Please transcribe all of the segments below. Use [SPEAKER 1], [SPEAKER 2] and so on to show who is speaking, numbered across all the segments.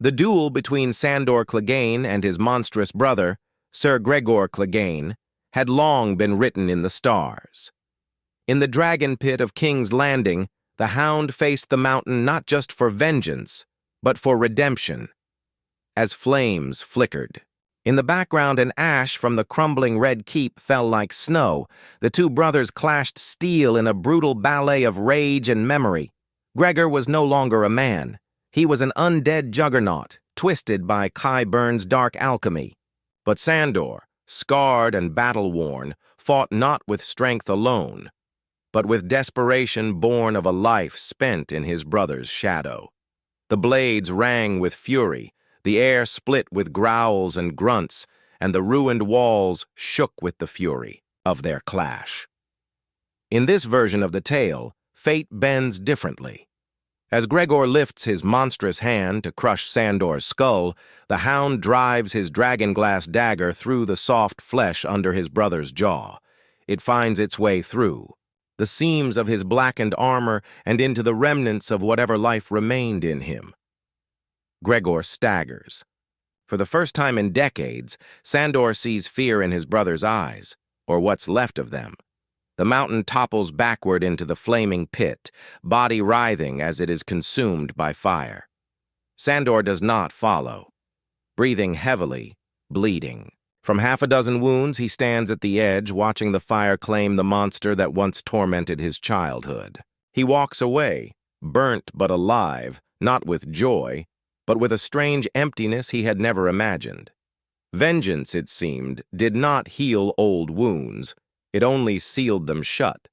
[SPEAKER 1] The duel between Sandor Clegane and his monstrous brother, Sir Gregor Clegane, had long been written in the stars. In the dragon pit of King's Landing, the hound faced the mountain not just for vengeance, but for redemption. As flames flickered, in the background an ash from the crumbling red keep fell like snow. The two brothers clashed steel in a brutal ballet of rage and memory. Gregor was no longer a man. He was an undead juggernaut, twisted by Qyburn's dark alchemy. But Sandor, scarred and battle-worn, fought not with strength alone, but with desperation born of a life spent in his brother's shadow. The blades rang with fury, the air split with growls and grunts, and the ruined walls shook with the fury of their clash. In this version of the tale, fate bends differently. As Gregor lifts his monstrous hand to crush Sandor's skull, the hound drives his dragonglass dagger through the soft flesh under his brother's jaw. It finds its way through the seams of his blackened armor and into the remnants of whatever life remained in him. Gregor staggers. For the first time in decades, Sandor sees fear in his brother's eyes, or what's left of them. The mountain topples backward into the flaming pit, body writhing as it is consumed by fire. Sandor does not follow. Breathing heavily, bleeding. From half a dozen wounds, he stands at the edge, watching the fire claim the monster that once tormented his childhood. He walks away, burnt but alive, not with joy, but with a strange emptiness he had never imagined. Vengeance, it seemed, did not heal old wounds. It only sealed them shut.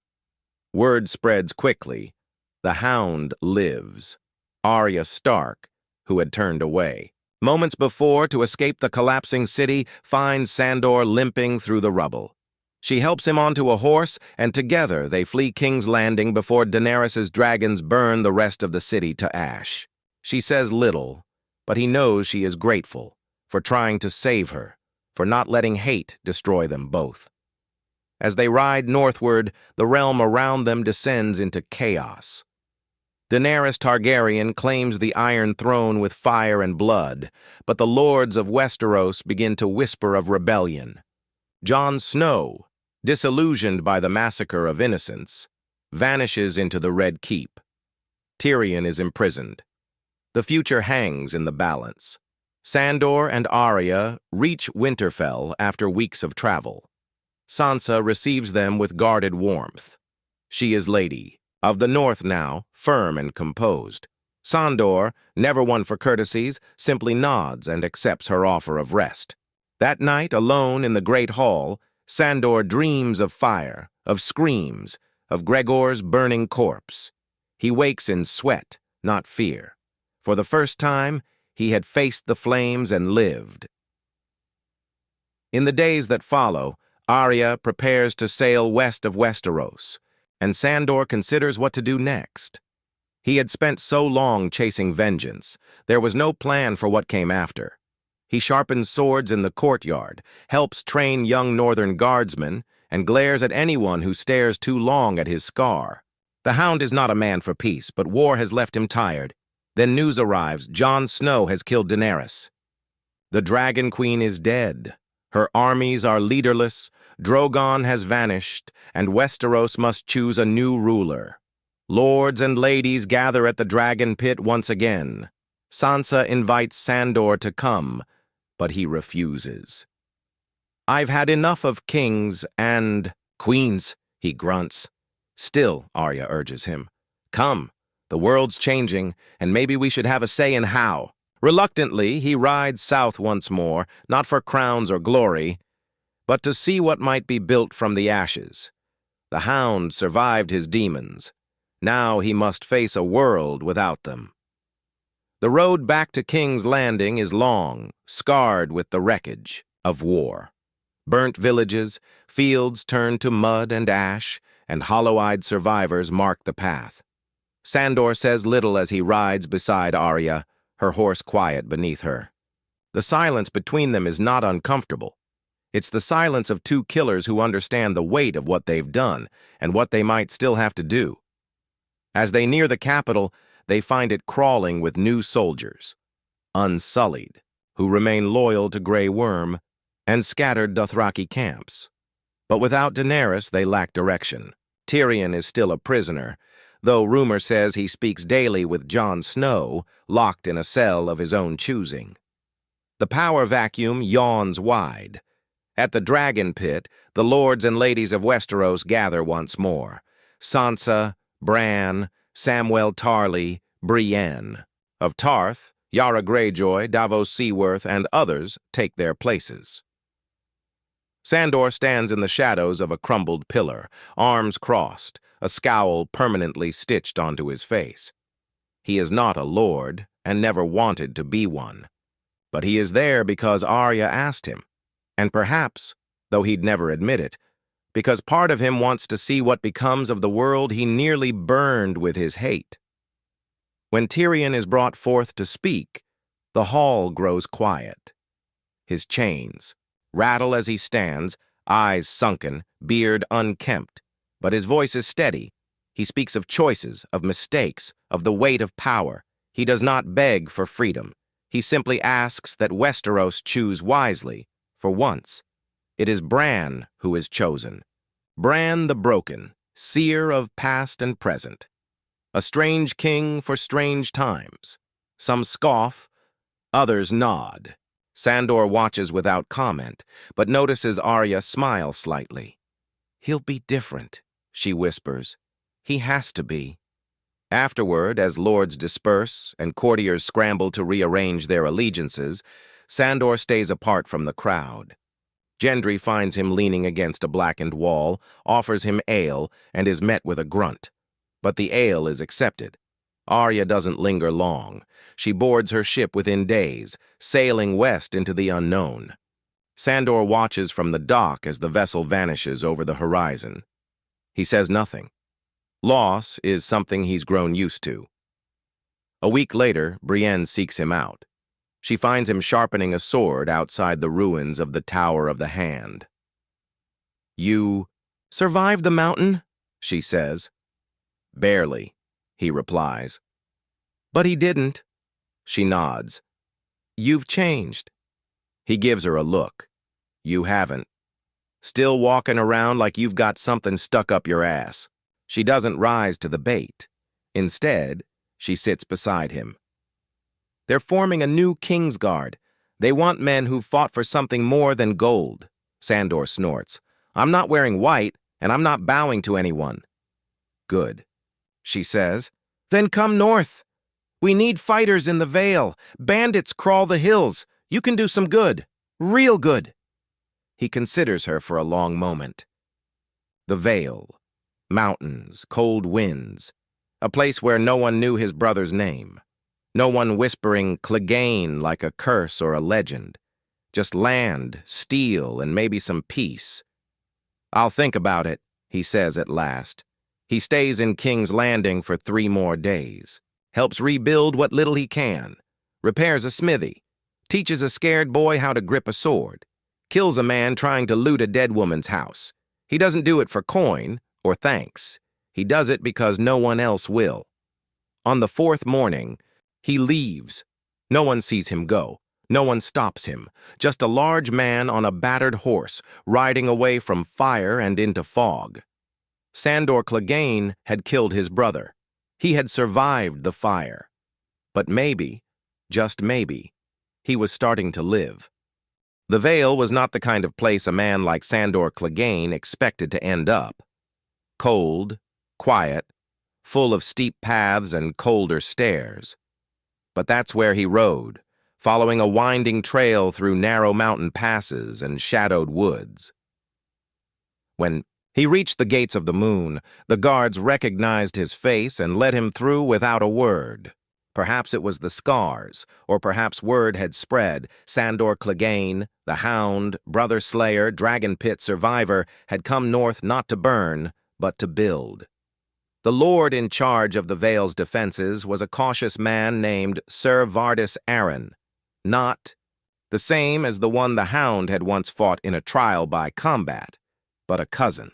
[SPEAKER 1] Word spreads quickly. The hound lives. Arya Stark, who had turned away, moments before to escape the collapsing city, finds Sandor limping through the rubble. She helps him onto a horse, and together they flee King's Landing before Daenerys's dragons burn the rest of the city to ash. She says little, but he knows she is grateful for trying to save her, for not letting hate destroy them both. As they ride northward, the realm around them descends into chaos. Daenerys Targaryen claims the Iron Throne with fire and blood, but the lords of Westeros begin to whisper of rebellion. Jon Snow, disillusioned by the massacre of innocents, vanishes into the Red Keep. Tyrion is imprisoned. The future hangs in the balance. Sandor and Arya reach Winterfell after weeks of travel. Sansa receives them with guarded warmth. She is Lady of the North now, firm and composed. Sandor, never one for courtesies, simply nods and accepts her offer of rest. That night, alone in the great hall, Sandor dreams of fire, of screams, of Gregor's burning corpse. He wakes in sweat, not fear. For the first time, he had faced the flames and lived. In the days that follow, Arya prepares to sail west of Westeros, and Sandor considers what to do next. He had spent so long chasing vengeance, there was no plan for what came after. He sharpens swords in the courtyard, helps train young northern guardsmen, and glares at anyone who stares too long at his scar. The Hound is not a man for peace, but war has left him tired. Then news arrives: Jon Snow has killed Daenerys. The Dragon Queen is dead. Her armies are leaderless, Drogon has vanished, and Westeros must choose a new ruler. Lords and ladies gather at the Dragon Pit once again. Sansa invites Sandor to come, but he refuses. "I've had enough of kings and queens," he grunts. Still, Arya urges him. "Come, the world's changing, and maybe we should have a say in how." Reluctantly, he rides south once more, not for crowns or glory, but to see what might be built from the ashes. The Hound survived his demons. Now he must face a world without them. The road back to King's Landing is long, scarred with the wreckage of war. Burnt villages, fields turned to mud and ash, and hollow-eyed survivors mark the path. Sandor says little as he rides beside Arya, her horse quiet beneath her. The silence between them is not uncomfortable. It's the silence of two killers who understand the weight of what they've done and what they might still have to do. As they near the capital, they find it crawling with new soldiers. unsullied, who remain loyal to Grey Worm and scattered Dothraki camps. But without Daenerys, they lack direction. Tyrion is still a prisoner, though rumor says he speaks daily with Jon Snow, locked in a cell of his own choosing. The power vacuum yawns wide. At the Dragon Pit, the lords and ladies of Westeros gather once more. Sansa, Bran, Samwell Tarly, Brienne. Of Tarth, Yara Greyjoy, Davos Seaworth, and others take their places. Sandor stands in the shadows of a crumbled pillar, arms crossed, a scowl permanently stitched onto his face. He is not a lord, and never wanted to be one. But he is there because Arya asked him, and perhaps, though he'd never admit it, because part of him wants to see what becomes of the world he nearly burned with his hate. When Tyrion is brought forth to speak, the hall grows quiet. His chains rattle as he stands, eyes sunken, beard unkempt, but his voice is steady. He speaks of choices, of mistakes, of the weight of power. He does not beg for freedom. He simply asks that Westeros choose wisely, for once. It is Bran who is chosen. Bran the Broken, seer of past and present. A strange king for strange times. Some scoff, others nod. Sandor watches without comment, but notices Arya smile slightly. "He'll be different," she whispers. "He has to be." Afterward, as lords disperse and courtiers scramble to rearrange their allegiances, Sandor stays apart from the crowd. Gendry finds him leaning against a blackened wall, offers him ale, and is met with a grunt. But the ale is accepted. Arya doesn't linger long. She boards her ship within days, sailing west into the unknown. Sandor watches from the dock as the vessel vanishes over the horizon. He says nothing. Loss is something he's grown used to. A week later, Brienne seeks him out. She finds him sharpening a sword outside the ruins of the Tower of the Hand. "You survived the mountain?" she says. "Barely," he replies. "But he didn't." She nods. "You've changed." He gives her a look. "You haven't. Still walking around like you've got something stuck up your ass." She doesn't rise to the bait. Instead, she sits beside him. "They're forming a new Kingsguard. They want men who've fought for something more than gold," Sandor snorts. "I'm not wearing white, and I'm not bowing to anyone." "Good," she says. "Then come north. We need fighters in the Vale. Bandits crawl the hills. You can do some good. Real good." He considers her for a long moment. The Vale. Mountains, cold winds. A place where no one knew his brother's name. No one whispering Clegane like a curse or a legend. Just land, steel, and maybe some peace. "I'll think about it," he says at last. He stays in King's Landing for 3 more days. Helps rebuild what little he can. Repairs a smithy. Teaches a scared boy how to grip a sword. Kills a man trying to loot a dead woman's house. He doesn't do it for coin or thanks. He does it because no one else will. On the 4th morning, he leaves. No one sees him go. No one stops him. Just a large man on a battered horse, riding away from fire and into fog. Sandor Clegane had killed his brother. He had survived the fire. But maybe, just maybe, he was starting to live. The Vale was not the kind of place a man like Sandor Clegane expected to end up. Cold, quiet, full of steep paths and colder stairs. But that's where he rode, following a winding trail through narrow mountain passes and shadowed woods. When he reached the gates of the moon, the guards recognized his face and let him through without a word. Perhaps it was the scars, or perhaps word had spread. Sandor Clegane, the Hound, Brother Slayer, Dragon Pit survivor, had come north not to burn, but to build. The lord in charge of the Vale's defenses was a cautious man named Sir Vardis Arryn, not the same as the one the Hound had once fought in a trial by combat, but a cousin.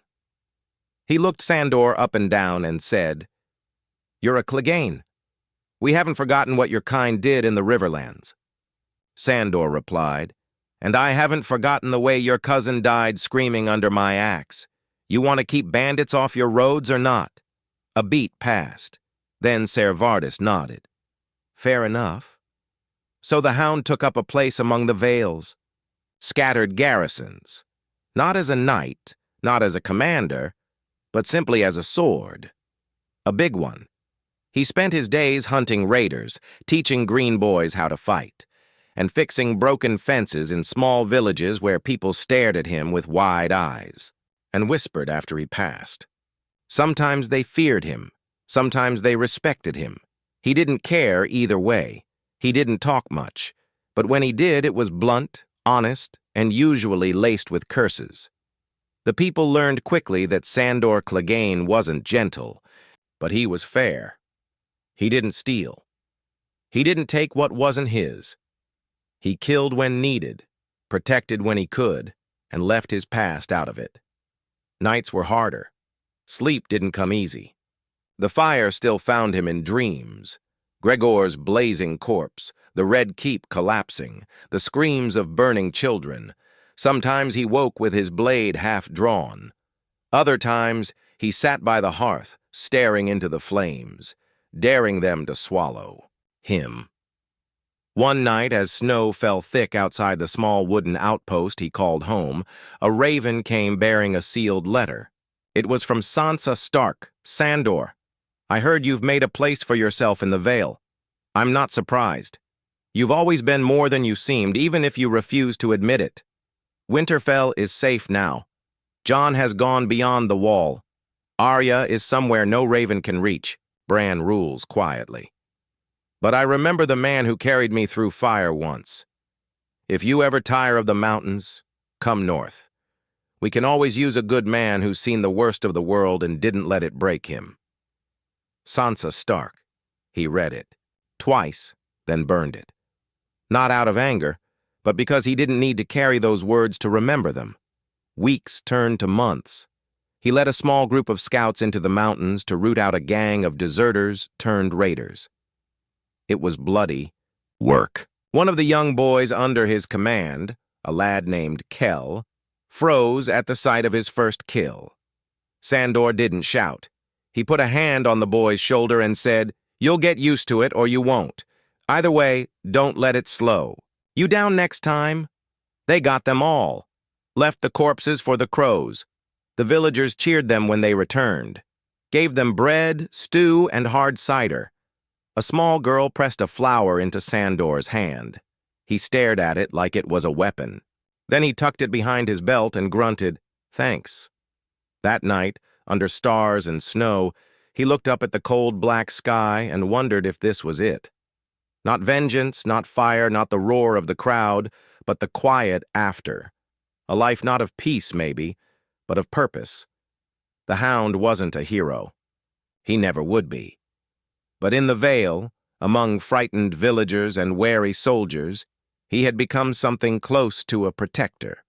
[SPEAKER 1] He looked Sandor up and down and said, "You're a Clegane. We haven't forgotten what your kind did in the Riverlands." Sandor replied, "and I haven't forgotten the way your cousin died screaming under my axe. You want to keep bandits off your roads or not?" A beat passed. Then Servardis nodded. "Fair enough." So the hound took up a place among the Vales, scattered garrisons, not as a knight, not as a commander, but simply as a sword. A big one. He spent his days hunting raiders, teaching green boys how to fight, and fixing broken fences in small villages where people stared at him with wide eyes and whispered after he passed. Sometimes they feared him, sometimes they respected him. He didn't care either way. He didn't talk much, but when he did, it was blunt, honest, and usually laced with curses. The people learned quickly that Sandor Clegane wasn't gentle, but he was fair. He didn't steal. He didn't take what wasn't his. He killed when needed, protected when he could, and left his past out of it. Nights were harder. Sleep didn't come easy. The fire still found him in dreams. Gregor's blazing corpse, the Red Keep collapsing, the screams of burning children. Sometimes he woke with his blade half drawn. Other times he sat by the hearth, staring into the flames, daring them to swallow him. One night, as snow fell thick outside the small wooden outpost he called home, a raven came bearing a sealed letter. It was from Sansa Stark, Sandor. "I heard you've made a place for yourself in the Vale. I'm not surprised. You've always been more than you seemed, even if you refuse to admit it. Winterfell is safe now. Jon has gone beyond the wall. Arya is somewhere no raven can reach. Bran rules quietly. But I remember the man who carried me through fire once. If you ever tire of the mountains, come north. We can always use a good man who's seen the worst of the world and didn't let it break him." Sansa Stark. He read it. Twice, then burned it. Not out of anger, but because he didn't need to carry those words to remember them. Weeks turned to months. He led a small group of scouts into the mountains to root out a gang of deserters turned raiders. It was bloody work. One of the young boys under his command, a lad named Kell, froze at the sight of his first kill. Sandor didn't shout. He put a hand on the boy's shoulder and said, "You'll get used to it or you won't. Either way, don't let it slow. You down next time?" They got them all. Left the corpses for the crows. The villagers cheered them when they returned. Gave them bread, stew, and hard cider. A small girl pressed a flower into Sandor's hand. He stared at it like it was a weapon. Then he tucked it behind his belt and grunted, "Thanks." That night, under stars and snow, he looked up at the cold black sky and wondered if this was it. Not vengeance, not fire, not the roar of the crowd, but the quiet after. A life not of peace, maybe, but of purpose. The Hound wasn't a hero. He never would be. But in the Vale, among frightened villagers and wary soldiers, he had become something close to a protector.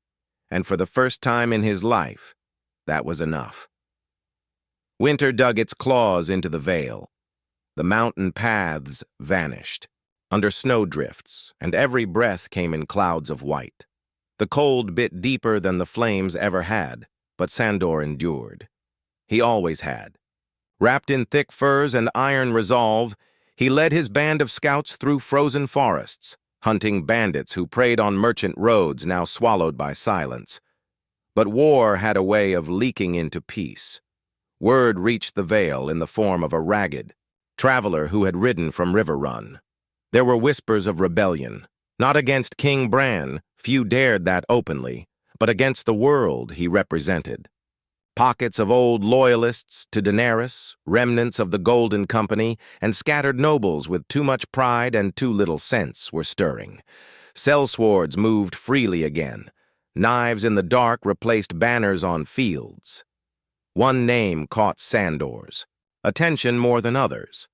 [SPEAKER 1] And for the first time in his life, that was enough. Winter dug its claws into the Vale. The mountain paths vanished, under snowdrifts, and every breath came in clouds of white. The cold bit deeper than the flames ever had, but Sandor endured. He always had. Wrapped in thick furs and iron resolve, he led his band of scouts through frozen forests, hunting bandits who preyed on merchant roads now swallowed by silence. But war had a way of leaking into peace. Word reached the Vale in the form of a ragged traveler who had ridden from River Run. There were whispers of rebellion, not against King Bran, few dared that openly, but against the world he represented. Pockets of old loyalists to Daenerys, remnants of the Golden Company, and scattered nobles with too much pride and too little sense were stirring. Sellswords moved freely again. Knives in the dark replaced banners on fields. One name caught Sandor's attention more than others.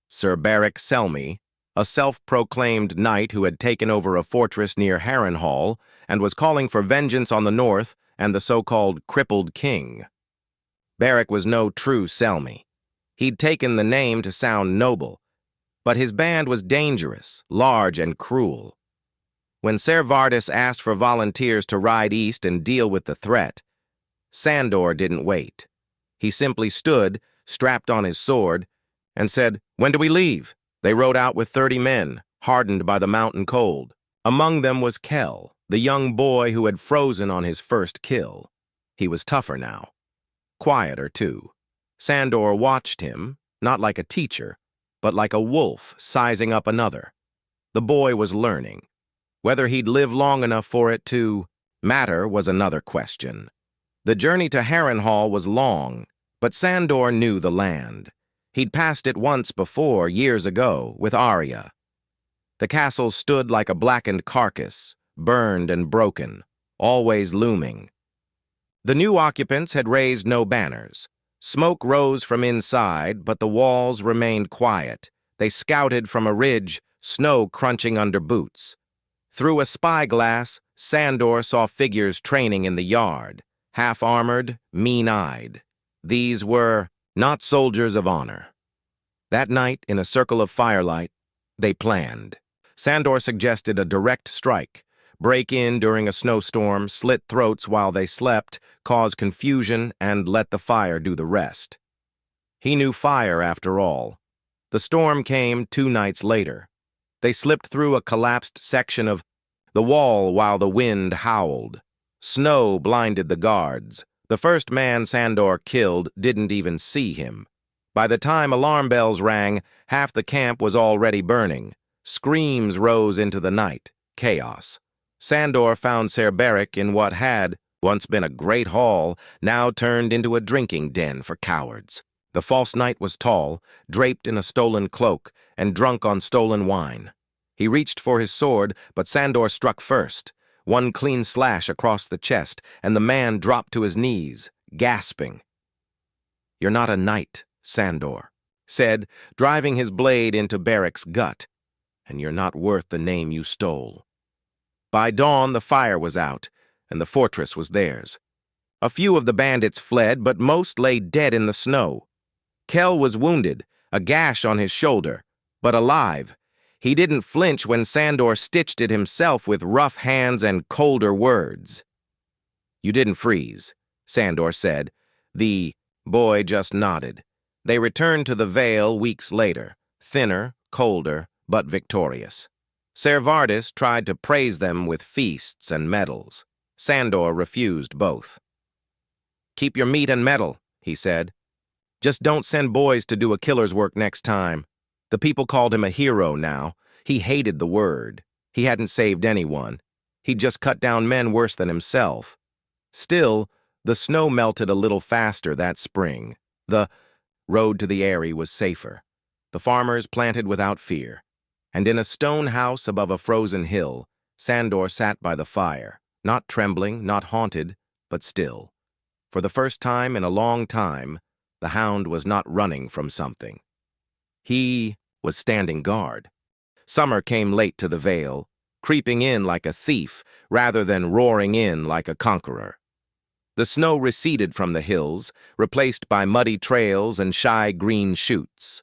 [SPEAKER 1] Sir Beric Selmy, a self-proclaimed knight who had taken over a fortress near Harrenhal and was calling for vengeance on the north and the so-called crippled king. Beric was no true Selmy. He'd taken the name to sound noble, but his band was dangerous, large, and cruel. When Servardis asked for volunteers to ride east and deal with the threat, Sandor didn't wait. He simply stood, strapped on his sword, and said, "When do we leave?" They rode out with 30 men, hardened by the mountain cold. Among them was Kell, the young boy who had frozen on his first kill. He was tougher now. Quieter, too. Sandor watched him, not like a teacher, but like a wolf sizing up another. The boy was learning. Whether he'd live long enough for it to matter was another question. The journey to Harrenhal was long, but Sandor knew the land. He'd passed it once before, years ago, with Arya. The castle stood like a blackened carcass, burned and broken, always looming. The new occupants had raised no banners. Smoke rose from inside, but the walls remained quiet. They scouted from a ridge, snow crunching under boots. Through a spyglass, Sandor saw figures training in the yard, half-armored, mean-eyed. These were not soldiers of honor. That night, in a circle of firelight, they planned. Sandor suggested a direct strike, break in during a snowstorm, slit throats while they slept, cause confusion, and let the fire do the rest. He knew fire, after all. The storm came 2 nights later. They slipped through a collapsed section of the wall while the wind howled. Snow blinded the guards. The first man Sandor killed didn't even see him. By the time alarm bells rang, half the camp was already burning. Screams rose into the night. Chaos. Sandor found Cerberich in what had once been a great hall, now turned into a drinking den for cowards. The false knight was tall, draped in a stolen cloak, and drunk on stolen wine. He reached for his sword, but Sandor struck first. One clean slash across the chest, and the man dropped to his knees, gasping. "You're not a knight," Sandor said, driving his blade into Berich's gut. "And you're not worth the name you stole." By dawn, the fire was out, and the fortress was theirs. A few of the bandits fled, but most lay dead in the snow. Kell was wounded, a gash on his shoulder, but alive. He didn't flinch when Sandor stitched it himself with rough hands and colder words. "You didn't freeze," Sandor said. The boy just nodded. They returned to the Vale weeks later, thinner, colder, but victorious. Servardis tried to praise them with feasts and medals. Sandor refused both. "Keep your meat and metal," he said. "Just don't send boys to do a killer's work next time." The people called him a hero now. He hated the word. He hadn't saved anyone. He'd just cut down men worse than himself. Still, the snow melted a little faster that spring. The road to the Eyrie was safer. The farmers planted without fear. And in a stone house above a frozen hill, Sandor sat by the fire, not trembling, not haunted, but still. For the first time in a long time, the hound was not running from something. He was standing guard. Summer came late to the Vale, creeping in like a thief rather than roaring in like a conqueror. The snow receded from the hills, replaced by muddy trails and shy green shoots.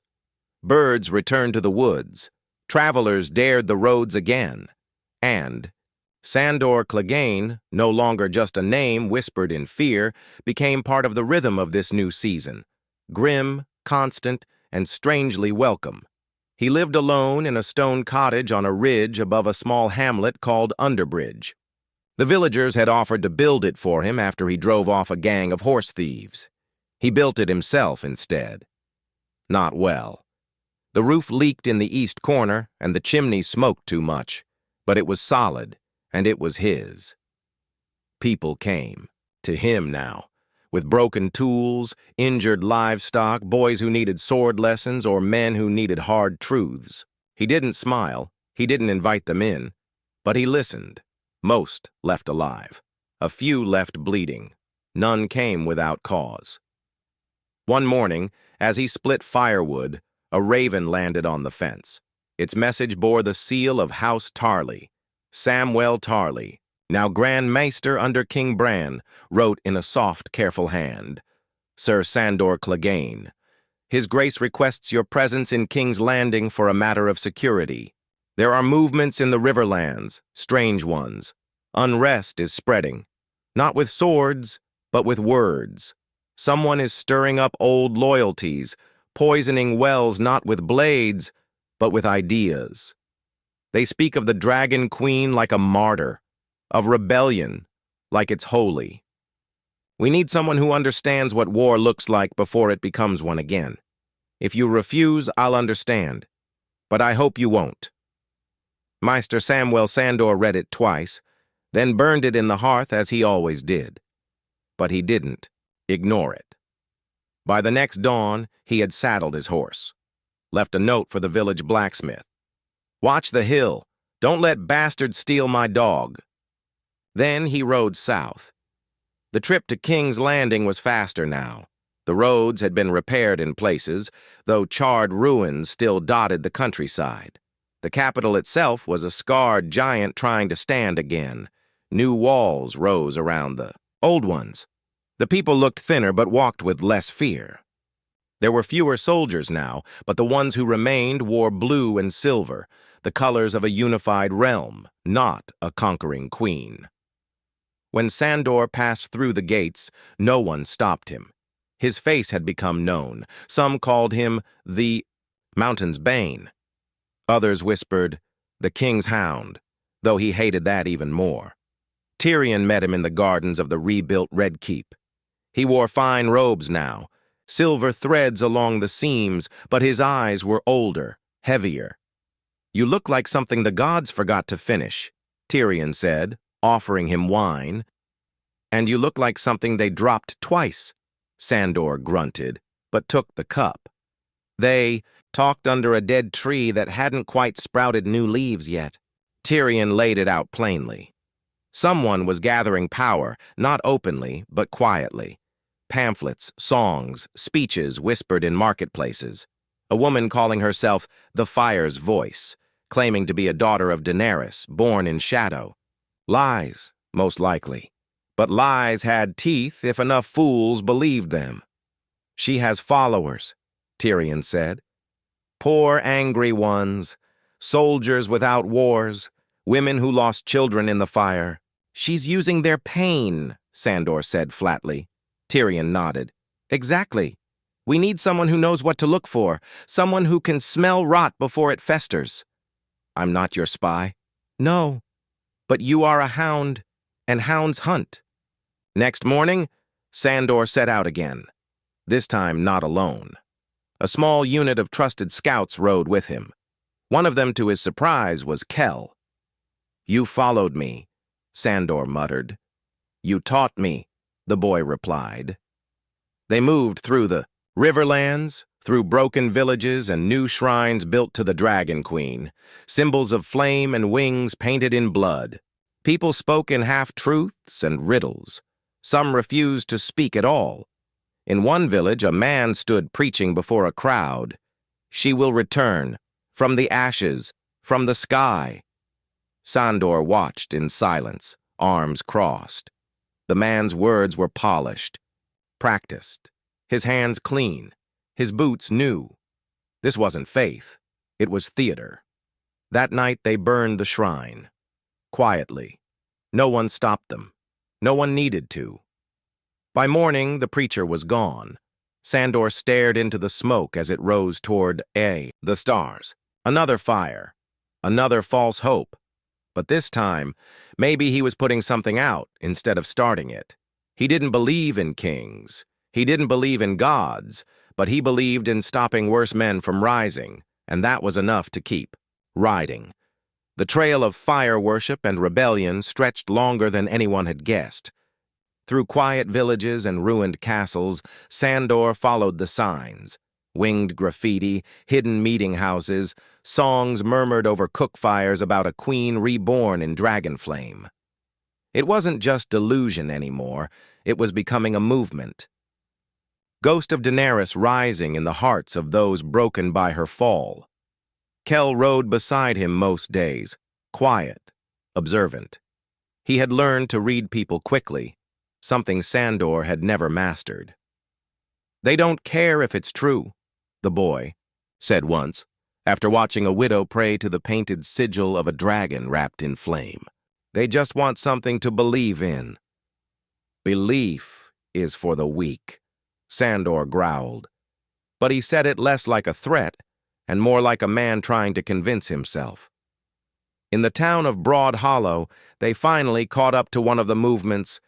[SPEAKER 1] Birds returned to the woods. Travelers dared the roads again. And Sandor Clegane, no longer just a name whispered in fear, became part of the rhythm of this new season. Grim, constant, and strangely welcome. He lived alone in a stone cottage on a ridge above a small hamlet called Underbridge. The villagers had offered to build it for him after he drove off a gang of horse thieves. He built it himself instead. Not well. The roof leaked in the east corner, and the chimney smoked too much, but it was solid, and it was his. People came, to him now, with broken tools, injured livestock, boys who needed sword lessons, or men who needed hard truths. He didn't smile, he didn't invite them in, but he listened. Most left alive. A few left bleeding. None came without cause. One morning, as he split firewood, a raven landed on the fence. Its message bore the seal of House Tarley. Samwell Tarley, now Grand Maester under King Bran, wrote in a soft, careful hand, "Sir Sandor Clegane, His Grace requests your presence in King's Landing for a matter of security." There are movements in the riverlands, strange ones. Unrest is spreading, not with swords, but with words. Someone is stirring up old loyalties, poisoning wells not with blades, but with ideas. They speak of the Dragon Queen like a martyr, of rebellion like it's holy. We need someone who understands what war looks like before it becomes one again. If you refuse, I'll understand, but I hope you won't. Meister Samuel Sandor read it twice, then burned it in the hearth as he always did. But he didn't ignore it. By the next dawn, he had saddled his horse, left a note for the village blacksmith. "Watch the hill. Don't let bastards steal my dog." Then he rode south. The trip to King's Landing was faster now. The roads had been repaired in places, though charred ruins still dotted the countryside. The capital itself was a scarred giant trying to stand again. New walls rose around the old ones. The people looked thinner but walked with less fear. There were fewer soldiers now, but the ones who remained wore blue and silver, the colors of a unified realm, not a conquering queen. When Sandor passed through the gates, no one stopped him. His face had become known. Some called him the Mountain's Bane. Others whispered, the King's Hound, though he hated that even more. Tyrion met him in the gardens of the rebuilt Red Keep. He wore fine robes now, silver threads along the seams, but his eyes were older, heavier. "You look like something the gods forgot to finish," Tyrion said, offering him wine. "And you look like something they dropped twice," Sandor grunted, but took the cup. They talked under a dead tree that hadn't quite sprouted new leaves yet. Tyrion laid it out plainly. Someone was gathering power, not openly, but quietly. Pamphlets, songs, speeches whispered in marketplaces. A woman calling herself the Fire's Voice, claiming to be a daughter of Daenerys, born in shadow. Lies, most likely. But lies had teeth if enough fools believed them. "She has followers," Tyrion said. "Poor, angry ones, soldiers without wars, women who lost children in the fire. She's using their pain," Sandor said flatly. Tyrion nodded. "Exactly. We need someone who knows what to look for, someone who can smell rot before it festers." "I'm not your spy." "No, but you are a hound, and hounds hunt." Next morning, Sandor set out again, this time not alone. A small unit of trusted scouts rode with him. One of them, to his surprise, was Kell. "You followed me," Sandor muttered. "You taught me," the boy replied. They moved through the riverlands, through broken villages and new shrines built to the Dragon Queen, symbols of flame and wings painted in blood. People spoke in half-truths and riddles. Some refused to speak at all. In one village, a man stood preaching before a crowd. "She will return, from the ashes, from the sky." Sandor watched in silence, arms crossed. The man's words were polished, practiced, his hands clean, his boots new. This wasn't faith, it was theater. That night they burned the shrine. Quietly. No one stopped them. No one needed to. By morning, the preacher was gone. Sandor stared into the smoke as it rose toward the stars. Another fire. Another false hope. But this time, maybe he was putting something out instead of starting it. He didn't believe in kings. He didn't believe in gods, but he believed in stopping worse men from rising, and that was enough to keep riding. The trail of fire worship and rebellion stretched longer than anyone had guessed. Through quiet villages and ruined castles, Sandor followed the signs. Winged graffiti, hidden meeting houses, songs murmured over cook fires about a queen reborn in dragon flame. It wasn't just delusion anymore, it was becoming a movement. Ghost of Daenerys rising in the hearts of those broken by her fall. Kell rode beside him most days, quiet, observant. He had learned to read people quickly, something Sandor had never mastered. "They don't care if it's true," the boy said once. after watching a widow pray to the painted sigil of a dragon wrapped in flame. They just want something to believe in. Belief is for the weak, Sandor growled. But he said it less like a threat and more like a man trying to convince himself. In the town of Broad Hollow, they finally caught up to one of the movement's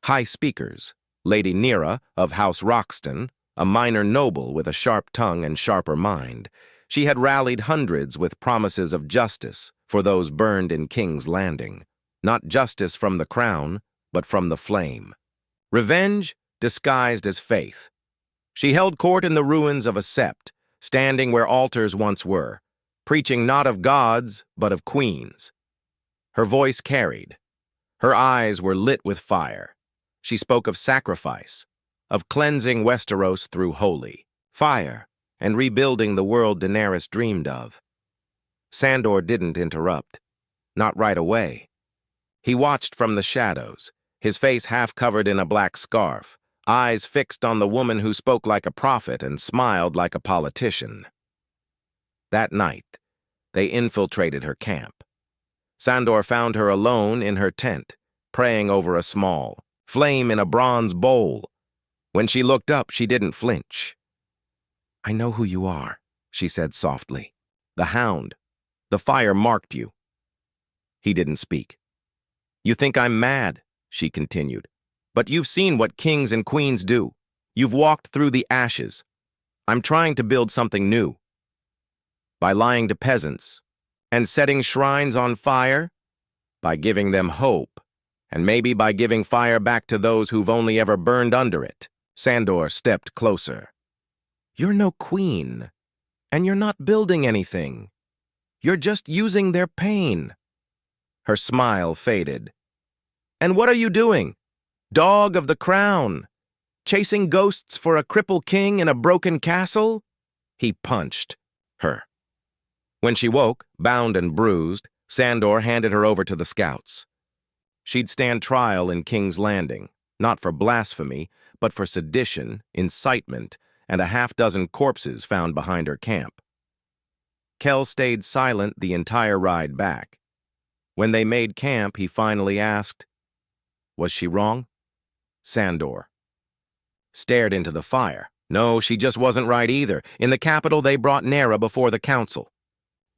[SPEAKER 1] high speakers, Lady Nera of House Roxton, a minor noble with a sharp tongue and sharper mind. She had rallied hundreds with promises of justice for those burned in King's Landing. Not justice from the crown, but from the flame. Revenge disguised as faith. She held court in the ruins of a sept, standing where altars once were, preaching not of gods, but of queens. Her voice carried. Her eyes were lit with fire. She spoke of sacrifice, of cleansing Westeros through holy fire, and rebuilding the world Daenerys dreamed of. Sandor didn't interrupt. Not right away. He watched from the shadows, his face half covered in a black scarf, eyes fixed on the woman who spoke like a prophet and smiled like a politician. That night, they infiltrated her camp. Sandor found her alone in her tent, praying over a small flame in a bronze bowl. When she looked up, she didn't flinch. "I know who you are," she said softly. "The Hound. The fire marked you." He didn't speak. "You think I'm mad," she continued. "But you've seen what kings and queens do. You've walked through the ashes. I'm trying to build something new. By lying to peasants and setting shrines on fire, by giving them hope, and maybe by giving fire back to those who've only ever burned under it." Sandor stepped closer. "You're no queen, and you're not building anything. You're just using their pain." Her smile faded. "And what are you doing? Dog of the crown? Chasing ghosts for a crippled king in a broken castle?" He punched her. When she woke, bound and bruised, Sandor handed her over to the scouts. She'd stand trial in King's Landing, not for blasphemy, but for sedition, incitement, and a half-dozen corpses found behind her camp. Kell stayed silent the entire ride back. When they made camp, he finally asked, "Was she wrong?" Sandor stared into the fire. No, she just wasn't right either. In the capital, they brought Nera before the council.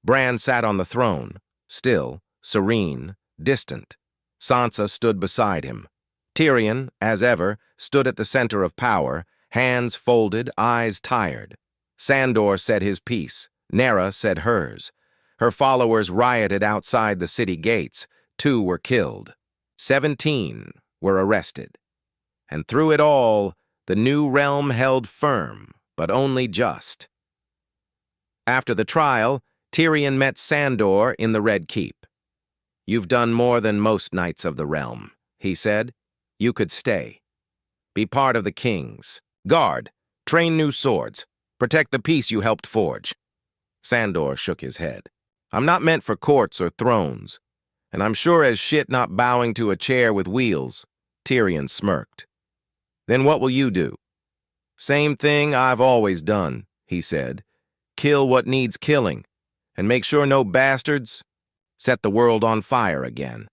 [SPEAKER 1] Bran sat on the throne, still, serene, distant. Sansa stood beside him. Tyrion, as ever, stood at the center of power, hands folded, eyes tired. Sandor said his piece. Nera said hers. Her followers rioted outside the city gates. 2 were killed. 17 were arrested. And through it all, the new realm held firm, but only just. After the trial, Tyrion met Sandor in the Red Keep. "You've done more than most knights of the realm," he said. "You could stay. Be part of the kings. Guard. Train new swords. Protect the peace you helped forge." Sandor shook his head. "I'm not meant for courts or thrones, and I'm sure as shit not bowing to a chair with wheels." Tyrion smirked. "Then what will you do?" "Same thing I've always done," he said. "Kill what needs killing, and make sure no bastards set the world on fire again."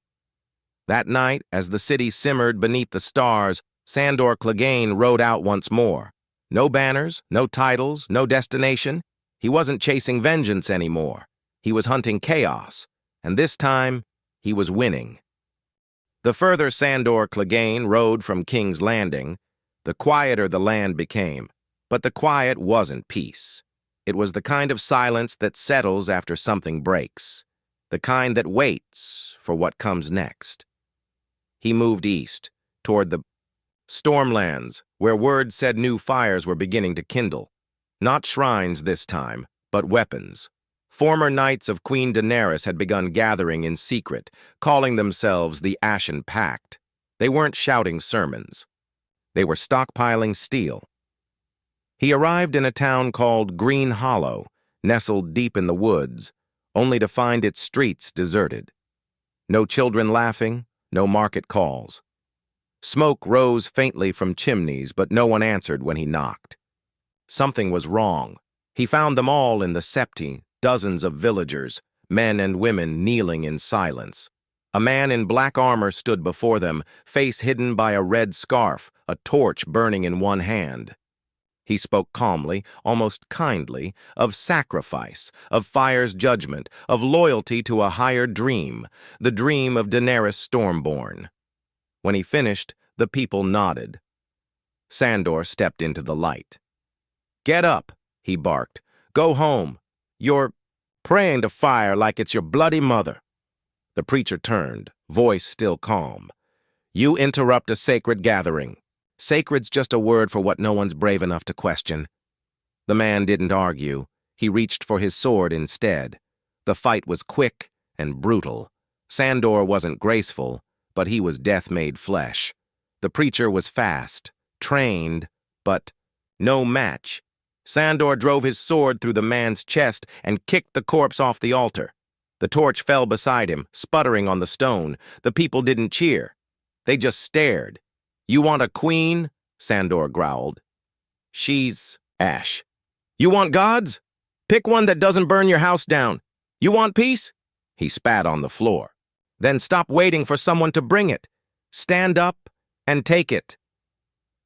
[SPEAKER 1] That night, as the city simmered beneath the stars, Sandor Clegane rode out once more. No banners, no titles, no destination. He wasn't chasing vengeance anymore. He was hunting chaos, and this time, he was winning. The further Sandor Clegane rode from King's Landing, the quieter the land became. But the quiet wasn't peace. It was the kind of silence that settles after something breaks, the kind that waits for what comes next. He moved east, toward the Stormlands, where word said new fires were beginning to kindle. Not shrines this time, but weapons. Former knights of Queen Daenerys had begun gathering in secret, calling themselves the Ashen Pact. They weren't shouting sermons. They were stockpiling steel. He arrived in a town called Green Hollow, nestled deep in the woods, only to find its streets deserted. No children laughing, no market calls. Smoke rose faintly from chimneys, but no one answered when he knocked. Something was wrong. He found them all in the septi, dozens of villagers, men and women kneeling in silence. A man in black armor stood before them, face hidden by a red scarf, a torch burning in one hand. He spoke calmly, almost kindly, of sacrifice, of fire's judgment, of loyalty to a higher dream, the dream of Daenerys Stormborn. When he finished, the people nodded. Sandor stepped into the light. "Get up," he barked. "Go home. You're praying to fire like it's your bloody mother." The preacher turned, voice still calm. "You interrupt a sacred gathering. Sacred's just a word for what no one's brave enough to question." The man didn't argue. He reached for his sword instead. The fight was quick and brutal. Sandor wasn't graceful, but he was death made flesh. The preacher was fast, trained, but no match. Sandor drove his sword through the man's chest and kicked the corpse off the altar. The torch fell beside him, sputtering on the stone. The people didn't cheer. They just stared. "You want a queen?" Sandor growled. "She's ash." "You want gods? Pick one that doesn't burn your house down. You want peace?" He spat on the floor. "Then stop waiting for someone to bring it. Stand up and take it."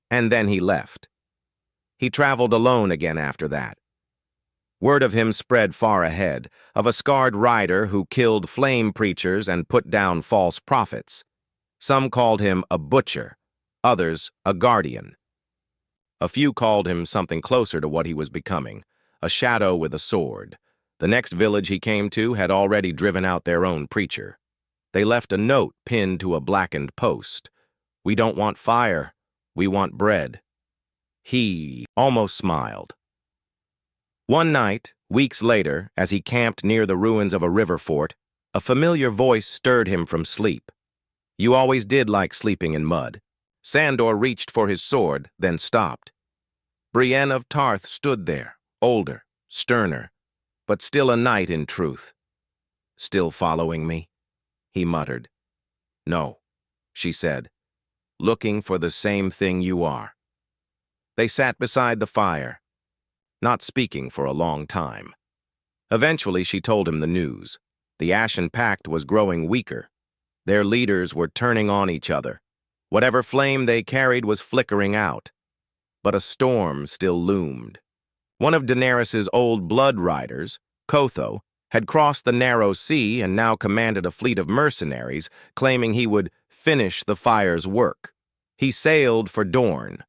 [SPEAKER 1] And then he left. He traveled alone again after that. Word of him spread far ahead, of a scarred rider who killed flame preachers and put down false prophets. Some called him a butcher, others a guardian. A few called him something closer to what he was becoming, a shadow with a sword. The next village he came to had already driven out their own preacher. They left a note pinned to a blackened post. "We don't want fire, we want bread." He almost smiled. One night, weeks later, as he camped near the ruins of a river fort, a familiar voice stirred him from sleep. "You always did like sleeping in mud." Sandor reached for his sword, then stopped. Brienne of Tarth stood there, older, sterner, but still a knight in truth. "Still following me?" he muttered. "No," she said, "looking for the same thing you are." They sat beside the fire, not speaking for a long time. Eventually, she told him the news. The Ashen Pact was growing weaker. Their leaders were turning on each other. Whatever flame they carried was flickering out. But a storm still loomed. One of Daenerys's old blood riders, Kotho, had crossed the narrow sea and now commanded a fleet of mercenaries, claiming he would finish the fire's work. He sailed for Dorne.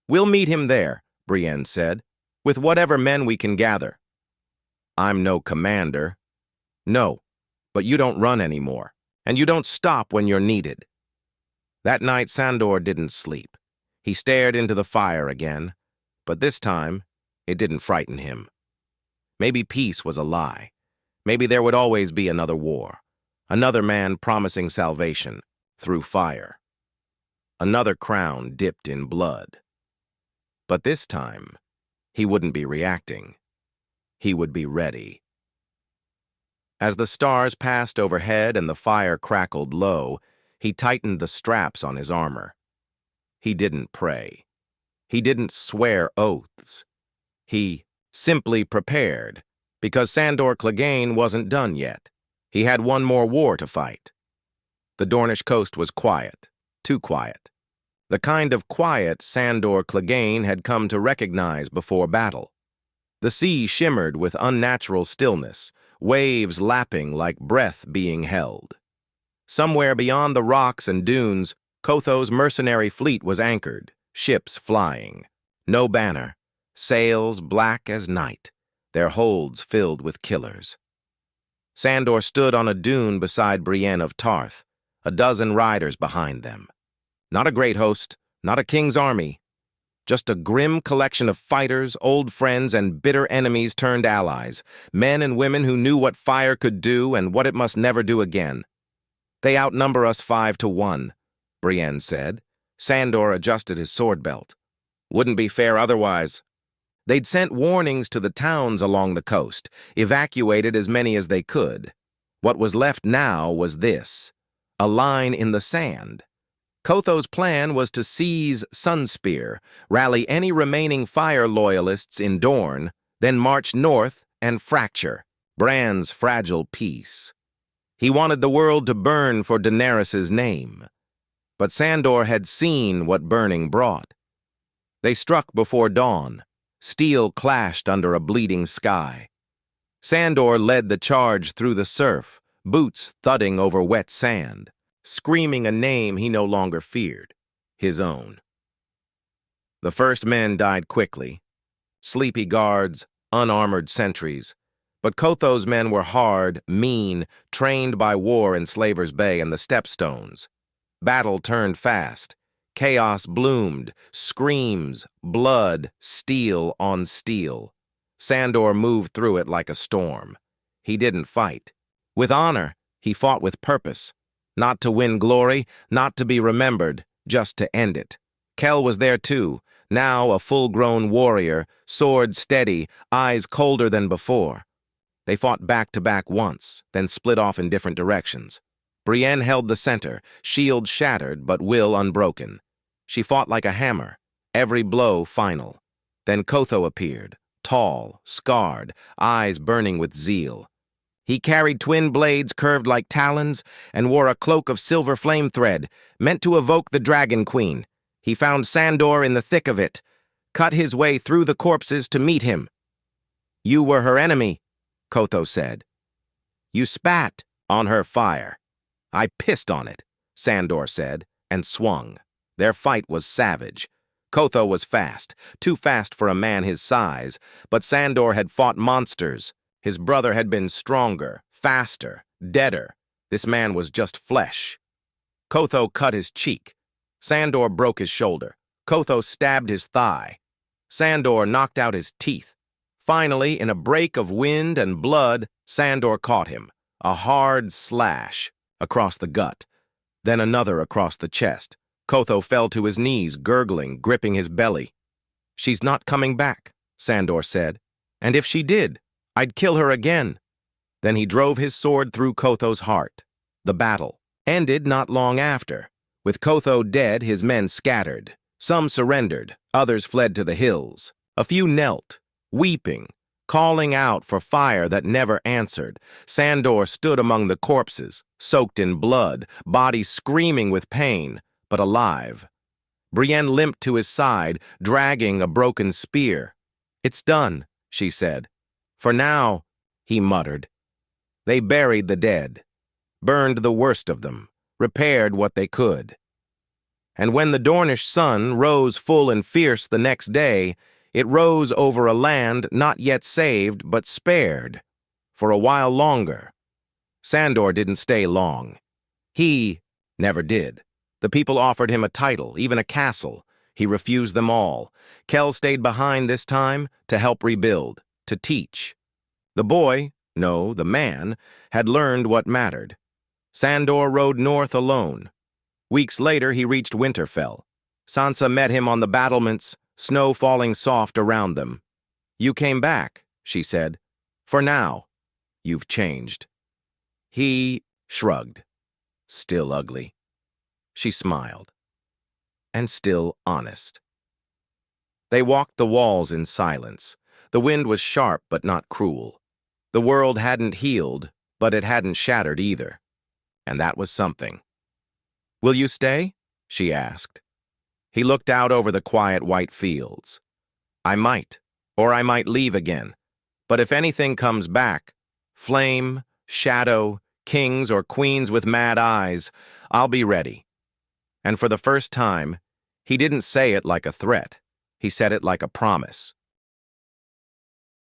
[SPEAKER 1] "We'll meet him there," Brienne said, "with whatever men we can gather." "I'm no commander." "No, but you don't run anymore, and you don't stop when you're needed." That night, Sandor didn't sleep. He stared into the fire again, but this time, it didn't frighten him. Maybe peace was a lie. Maybe there would always be another war, another man promising salvation through fire, another crown dipped in blood. But this time, he wouldn't be reacting. He would be ready. As the stars passed overhead and the fire crackled low, he tightened the straps on his armor. He didn't pray. He didn't swear oaths. He simply prepared, because Sandor Clegane wasn't done yet. He had one more war to fight. The Dornish coast was quiet, too quiet. The kind of quiet Sandor Clegane had come to recognize before battle. The sea shimmered with unnatural stillness, waves lapping like breath being held. Somewhere beyond the rocks and dunes, Kotho's mercenary fleet was anchored, ships flying. No banner, sails black as night, their holds filled with killers. Sandor stood on a dune beside Brienne of Tarth, a dozen riders behind them. Not a great host, not a king's army, just a grim collection of fighters, old friends, and bitter enemies turned allies, men and women who knew what fire could do and what it must never do again. "They outnumber us 5-1, Brienne said. Sandor adjusted his sword belt. "Wouldn't be fair otherwise." They'd sent warnings to the towns along the coast, evacuated as many as they could. What was left now was this, a line in the sand. Kotho's plan was to seize Sunspear, rally any remaining fire loyalists in Dorne, then march north and fracture. Bran's fragile peace. He wanted the world to burn for Daenerys's name. But Sandor had seen what burning brought. They struck before dawn. Steel clashed under a bleeding sky. Sandor led the charge through the surf, boots thudding over wet sand, screaming a name he no longer feared, his own. The first men died quickly. Sleepy guards, unarmored sentries. But Kotho's men were hard, mean, trained by war in Slaver's Bay and the Stepstones. Battle turned fast. Chaos bloomed, screams, blood, steel on steel. Sandor moved through it like a storm. He didn't fight. With honor, he fought with purpose. Not to win glory, not to be remembered, just to end it. Kel was there too, now a full-grown warrior, sword steady, eyes colder than before. They fought back-to-back once, then split off in different directions. Brienne held the center, shield shattered but will unbroken. She fought like a hammer, every blow final. Then Kotho appeared, tall, scarred, eyes burning with zeal. He carried twin blades curved like talons and wore a cloak of silver flame thread, meant to evoke the Dragon Queen. He found Sandor in the thick of it, cut his way through the corpses to meet him. "You were her enemy," Kotho said. "You spat on her fire." "I pissed on it," Sandor said, and swung. Their fight was savage. Kotho was fast, too fast for a man his size, but Sandor had fought monsters. His brother had been stronger, faster, deader. This man was just flesh. Kotho cut his cheek. Sandor broke his shoulder. Kotho stabbed his thigh. Sandor knocked out his teeth. Finally, in a break of wind and blood, Sandor caught him. A hard slash across the gut, then another across the chest. Kotho fell to his knees, gurgling, gripping his belly. "She's not coming back," Sandor said. "And if she did, I'd kill her again." Then he drove his sword through Kotho's heart. The battle ended not long after. With Kotho dead, his men scattered. Some surrendered, others fled to the hills. A few knelt, weeping, calling out for fire that never answered. Sandor stood among the corpses, soaked in blood, body screaming with pain, but alive. Brienne limped to his side, dragging a broken spear. "It's done," she said. "For now," he muttered. They buried the dead, burned the worst of them, repaired what they could. And when the Dornish sun rose full and fierce the next day, it rose over a land not yet saved but spared, for a while longer. Sandor didn't stay long. He never did. The people offered him a title, even a castle. He refused them all. Kel stayed behind this time to help rebuild, to teach. The boy, no, the man, had learned what mattered. Sandor rode north alone. Weeks later, he reached Winterfell. Sansa met him on the battlements, snow falling soft around them. "You came back," she said. "For now. You've changed." He shrugged. "Still ugly." She smiled. "And still honest." They walked the walls in silence. The wind was sharp but not cruel. The world hadn't healed, but it hadn't shattered either. And that was something. "Will you stay?" she asked. He looked out over the quiet white fields. "I might, or I might leave again. But if anything comes back, flame, shadow, kings or queens with mad eyes, I'll be ready." And for the first time, he didn't say it like a threat. He said it like a promise.